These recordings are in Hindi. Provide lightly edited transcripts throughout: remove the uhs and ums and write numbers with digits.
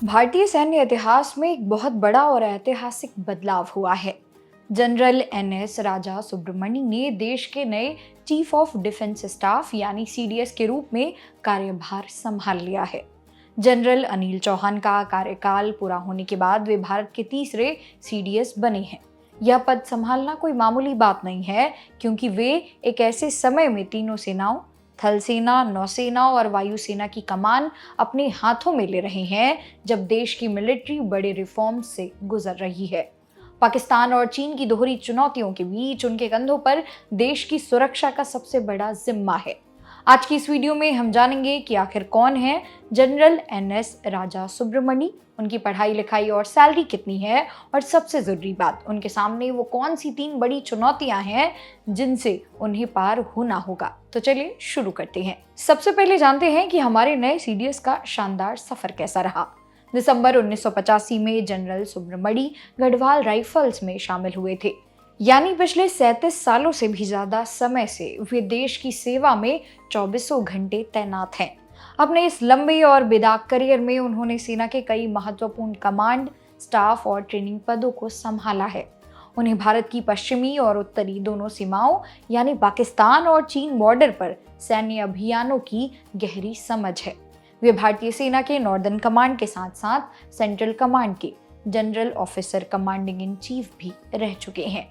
भारतीय सैन्य इतिहास में एक बहुत बड़ा और ऐतिहासिक बदलाव हुआ है। जनरल एनएस राजा सुब्रमण्यम ने देश के नए चीफ ऑफ डिफेंस स्टाफ यानी सीडीएस के रूप में कार्यभार संभाल लिया है। जनरल अनिल चौहान का कार्यकाल पूरा होने के बाद वे भारत के तीसरे सीडीएस बने हैं। यह पद संभालना कोई मामूली बात नहीं है, क्योंकि वे एक ऐसे समय में तीनों सेनाओं, थल सेना, नौसेना और वायुसेना की कमान अपने हाथों में ले रहे हैं, जब देश की मिलिट्री बड़े रिफॉर्म्स से गुजर रही है। पाकिस्तान और चीन की दोहरी चुनौतियों के बीच उनके कंधों पर देश की सुरक्षा का सबसे बड़ा जिम्मा है। आज की इस वीडियो में हम जानेंगे कि आखिर कौन है जनरल एनएस राजा सुब्रमण्यम, उनकी पढ़ाई लिखाई और सैलरी कितनी है, और सबसे जरूरी बात, उनके सामने वो कौन सी 3 बड़ी चुनौतियां हैं जिनसे उन्हें पार होना होगा। तो चलिए शुरू करते हैं। सबसे पहले जानते हैं कि हमारे नए सीडीएस का शानदार सफर कैसा रहा। दिसंबर 1985 में जनरल सुब्रमण्यम गढ़वाल राइफल्स में शामिल हुए थे, यानी पिछले 37 सालों से भी ज्यादा समय से वे देश की सेवा में 24 घंटे तैनात हैं। अपने इस लंबे और बेदाग करियर में उन्होंने सेना के कई महत्वपूर्ण कमांड, स्टाफ और ट्रेनिंग पदों को संभाला है। उन्हें भारत की पश्चिमी और उत्तरी दोनों सीमाओं यानी पाकिस्तान और चीन बॉर्डर पर सैन्य अभियानों की गहरी समझ है। वे भारतीय सेना के नॉर्दर्न कमांड के साथ साथ सेंट्रल कमांड के general officer commanding in chief भी रह चुके हैं।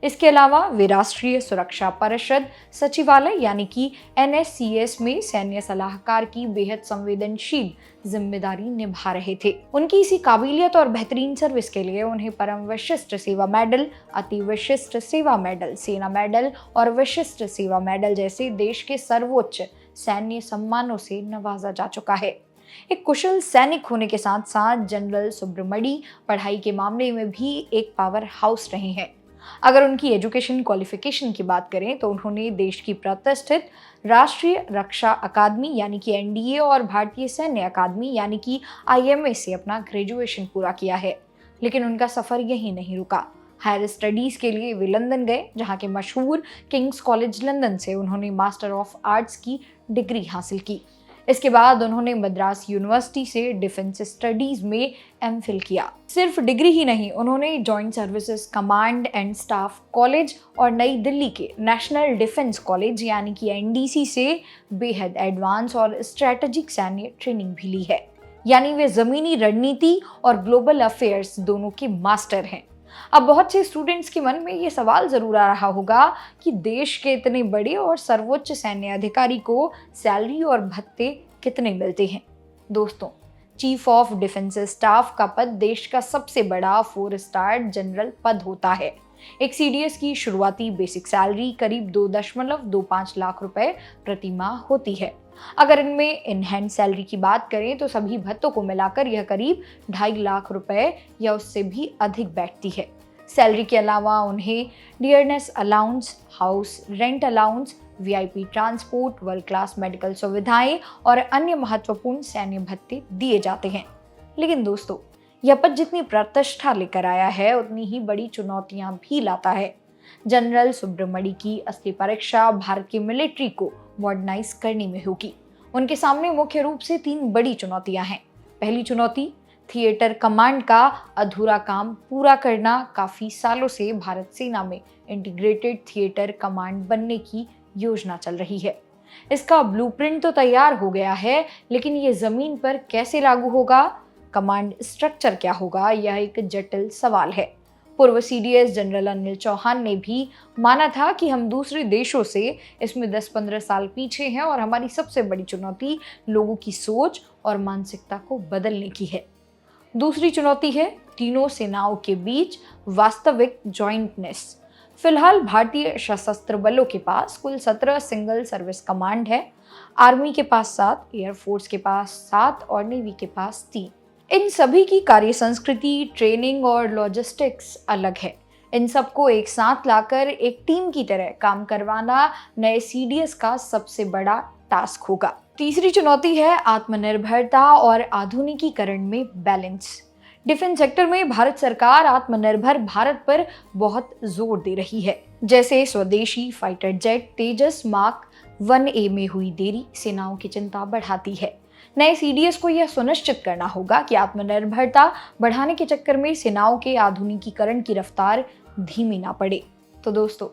इसके अलावा वे राष्ट्रीय सुरक्षा परिषद सचिवालय यानी कि एनएससीएस में सैन्य सलाहकार की बेहद संवेदनशील जिम्मेदारी निभा रहे थे। उनकी इसी काबिलियत और बेहतरीन सर्विस के लिए उन्हें परम विशिष्ट सेवा मेडल, अति विशिष्ट सेवा मेडल, सेना मेडल और विशिष्ट सेवा मेडल जैसे देश के सर्वोच्च सैन्य सम्मानों से नवाजा जा चुका है। एक कुशल सैनिक होने के साथ साथ जनरल सुब्रमण्यम पढ़ाई के मामले में भी एक पावर हाउस रहे हैं। अगर उनकी एजुकेशन क्वालिफिकेशन की बात करें तो उन्होंने देश की प्रतिष्ठित राष्ट्रीय रक्षा अकादमी यानी कि एनडीए और भारतीय सैन्य अकादमी यानी कि आईएमए से अपना ग्रेजुएशन पूरा किया है। लेकिन उनका सफर यहीं नहीं रुका। हायर स्टडीज के लिए वे लंदन गए, जहां के मशहूर किंग्स कॉलेज लंदन से उन्होंने मास्टर ऑफ आर्ट्स की डिग्री हासिल की। इसके बाद उन्होंने मद्रास यूनिवर्सिटी से डिफेंस स्टडीज में एमफिल किया। सिर्फ डिग्री ही नहीं, उन्होंने joint services command and staff college और नई दिल्ली के नेशनल डिफेंस कॉलेज यानी कि एनडीसी से बेहद एडवांस और स्ट्रेटेजिक सैन्य ट्रेनिंग भी ली है। यानी वे जमीनी रणनीति और ग्लोबल अफेयर्स दोनों के मास्टर हैं। अब बहुत से स्टूडेंट्स के मन में ये सवाल जरूर आ रहा होगा कि देश के इतने बड़े और सर्वोच्च सैन्य अधिकारी को सैलरी और भत्ते कितने मिलते हैं। दोस्तों, चीफ ऑफ डिफेंस स्टाफ का पद देश का सबसे बड़ा 4 स्टार जनरल पद होता है। एक सीडीएस की शुरुआती बेसिक सैलरी करीब 2.25 लाख रुपए प्रति माह होती है। अगर इनमें इन हैंड सैलरी की बात करें तो सभी भत्तों को मिलाकर यह करीब 2.5 लाख रुपए या उससे भी अधिक बैठती है। सैलरी के अलावा उन्हें dearness allowance, house rent allowance, VIP transport, world class medical सुविधाएं और अन्य महत्वपूर्ण सैन्य भत्ते दिए जाते हैं। लेकिन दोस्तों, यह पद जितनी प्रतिष्ठा लेकर आया है उतनी ही बड़ी चुनौतियां भी लाता है। जनरल सुब्रमण्यम की असली परीक्षा भारत की मिलिट्री को मॉडर्नाइज करने में होगी। उनके सामने मुख्य रूप से 3 बड़ी चुनौतियां हैं। पहली चुनौती, थिएटर कमांड का अधूरा काम पूरा करना। काफी सालों से भारत सेना में इंटीग्रेटेड थिएटर कमांड बनने की योजना चल रही है। इसका ब्लूप्रिंट तो तैयार हो गया है, लेकिन ये जमीन पर कैसे लागू होगा, कमांड स्ट्रक्चर क्या होगा, यह एक जटिल सवाल है। पूर्व सीडीएस जनरल अनिल चौहान ने भी माना था कि हम दूसरे देशों से इसमें 10-15 साल पीछे हैं और हमारी सबसे बड़ी चुनौती लोगों की सोच और मानसिकता को बदलने की है। दूसरी चुनौती है तीनों सेनाओं के बीच वास्तविक जॉइंटनेस। फिलहाल भारतीय सशस्त्र बलों के पास कुल 17 सिंगल सर्विस कमांड है। आर्मी के पास 7, एयरफोर्स के पास 7 और नेवी के पास 3। इन सभी की कार्य संस्कृति, ट्रेनिंग और लॉजिस्टिक्स अलग है। इन सबको एक साथ लाकर एक टीम की तरह काम करवाना नए सीडीएस का सबसे बड़ा टास्क होगा। तीसरी चुनौती है आत्मनिर्भरता और आधुनिकीकरण में बैलेंस। डिफेंस सेक्टर में भारत सरकार आत्मनिर्भर भारत पर बहुत जोर दे रही है। जैसे स्वदेशी फाइटर जेट तेजस मार्क 1A में हुई देरी सेनाओं की चिंता बढ़ाती है, नए सीडीएस को यह सुनिश्चित करना होगा कि आत्मनिर्भरता बढ़ाने के चक्कर में सेनाओं के आधुनिकीकरण की रफ्तार धीमी ना पड़े। तो दोस्तों,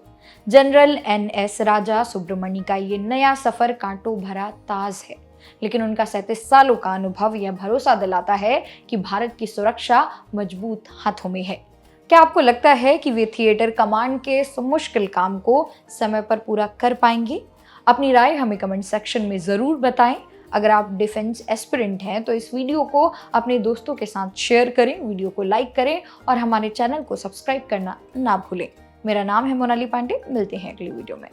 जनरल एनएस राजा सुब्रमण्य का ये नया सफर कांटों भरा ताज है, लेकिन उनका 37 सालों का अनुभव यह भरोसा दिलाता है कि भारत की सुरक्षा मजबूत हाथों में है। क्या आपको लगता है कि वे थिएटर कमांड के इस मुश्किल काम को समय पर पूरा कर पाएंगे? अपनी राय हमें कमेंट सेक्शन में जरूर बताएं। अगर आप डिफेंस एस्पिरेंट हैं तो इस वीडियो को अपने दोस्तों के साथ शेयर करें, वीडियो को लाइक करें और हमारे चैनल को सब्सक्राइब करना ना भूलें। मेरा नाम है मोनाली पांडे। मिलते हैं अगली वीडियो में।